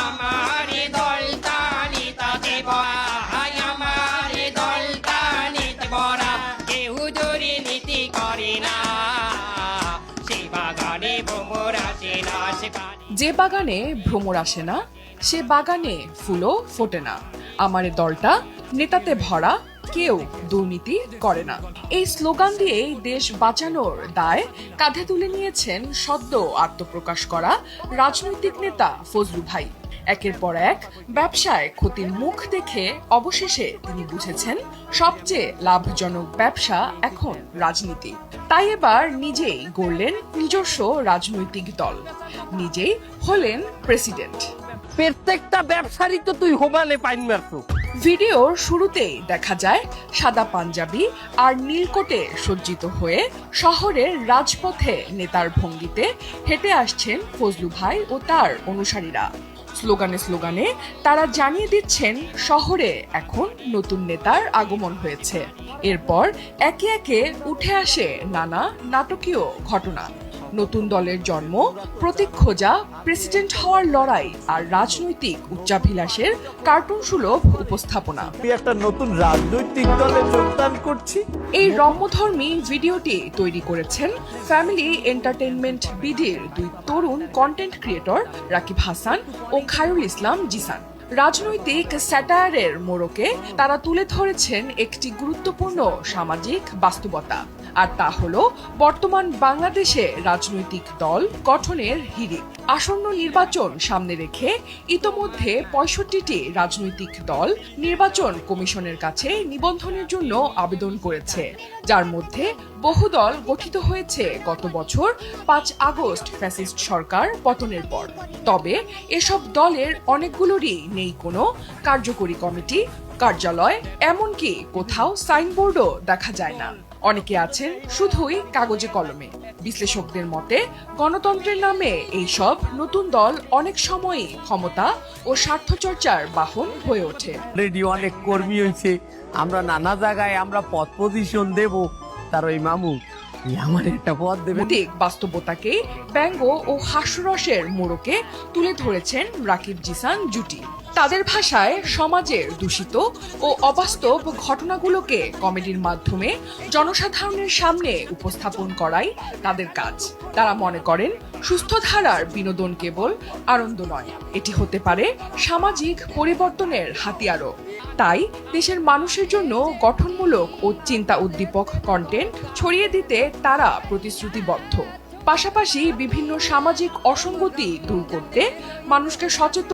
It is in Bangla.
আমারে দলটা নেতাতে ভরা, আমারে দলটা নেতে ভরা, কেউ দুর্নীতি করে না, সে বাগানে ভ্রমর আসে না সেখানে। যে বাগানে ভ্রমর আসে না সে বাগানে ফুলও ফোটে না, আমারে দলটা নেতাতে ভরা, কেউ দুর্নীতি করে না। এই স্লোগান দিয়েই দেশ বাঁচানোর দায় কাঁধে তুলে নিয়েছেন সদ্য আত্মপ্রকাশ করা রাজনৈতিক নেতা ফজলু ভাই। একের পর এক ব্যবসায় ক্ষতির মুখ দেখে অবশেষে তিনি বুঝেছেন সবচেয়ে লাভজনক ব্যবসা এখন রাজনীতি। তাই এবার নিজেই গড়লেন নিজস্ব রাজনৈতিক দল, নিজেই হলেন প্রেসিডেন্ট। প্রত্যেকটা ব্যবসারই তো তুই হোবালে পাইন মারতো। ভিডিওর শুরুতেই দেখা যায় সাদা পাঞ্জাবি আর নীলকোটে সজ্জিত হয়ে শহরের রাজপথে নেতার ভঙ্গিতে হেঁটে আসছেন ফজলু ভাই ও তার অনুসারীরা। স্লোগানে স্লোগানে তারা জানিয়ে দিচ্ছেন শহরে এখন নতুন নেতার আগমন হয়েছে। এরপর একে একে উঠে আসে নানা নাটকীয় ঘটনা। নতুন দলের জন্ম, প্রতীক খোঁজা, প্রেসিডেন্ট হওয়ার লড়াই আর রাজনৈতিক উচ্চাভিলাষের কার্টুন সুলভ উপস্থাপনা। একটা নতুন রাজনৈতিক দলে যোগদান করছি। এই রম্যধর্মী ভিডিওটি তৈরি করেছেন ফ্যামিলি এন্টারটেইনমেন্ট বিডির দুই তরুণ কন্টেন্ট ক্রিয়েটর রাকিব হাসান ও খায়রুল ইসলাম জিসান। রাজনৈতিক স্যাটায়ারের মোড়কে তারা তুলে ধরেছেন একটি গুরুত্বপূর্ণ সামাজিক বাস্তবতা, আর তা হলো বর্তমান বাংলাদেশে রাজনৈতিক দল গঠনের হিড়িক। আসন্ন নির্বাচন সামনে রেখে ইতোমধ্যে ৬৫টি রাজনৈতিক দল নির্বাচন কমিশনের কাছে নিবন্ধনের জন্য আবেদন করেছে, যার মধ্যে বহু দল গঠিত হয়েছে গত বছর ৫ আগস্ট ফ্যাসিস্ট সরকার পতনের পর। তবে এসব দলের অনেকগুলোরই নেই কোনো কার্যকরী কমিটি, কার্যালয়, এমনকি কোথাও সাইনবোর্ডও দেখা যায় না। অনেকে আছেন শুধুই কাগজে কলমে। বিশ্লেষকদের মতে গণতন্ত্রের নামে এইসব নতুন দল অনেক সময়ই ক্ষমতা ও স্বার্থচর্চার বাহন হয়ে ওঠে। রেডি অনেক কর্মী হয়েছে, আমরা নানা জায়গায় আমরা পদ পজিশন দেব, তার ওই মামু আমার একটা পদ দেবে। নৈতিক বাস্তবতাকে ব্যঙ্গ ও হাস্যরসের মোড়কে তুলে ধরেছেন রাকিব জিসান জুটি। তাদের ভাষায় সমাজের দূষিত ও অবাস্তব ঘটনাগুলোকে কমেডির মাধ্যমে জনসাধারণের সামনে উপস্থাপন করাই তাদের কাজ। তারা মনে করেন সুস্থ ধারার বিনোদন কেবল আনন্দ নয়, এটি হতে পারে সামাজিক পরিবর্তনের হাতিয়ারও। তাই দেশের মানুষের জন্য গঠনমূলক ও চিন্তা উদ্দীপক কন্টেন্ট ছড়িয়ে দিতে তারা প্রতিশ্রুতিবদ্ধ। পাশাপাশি বিভিন্ন সামাজিক অসঙ্গতি দূর করতে মানুষকে সচেতন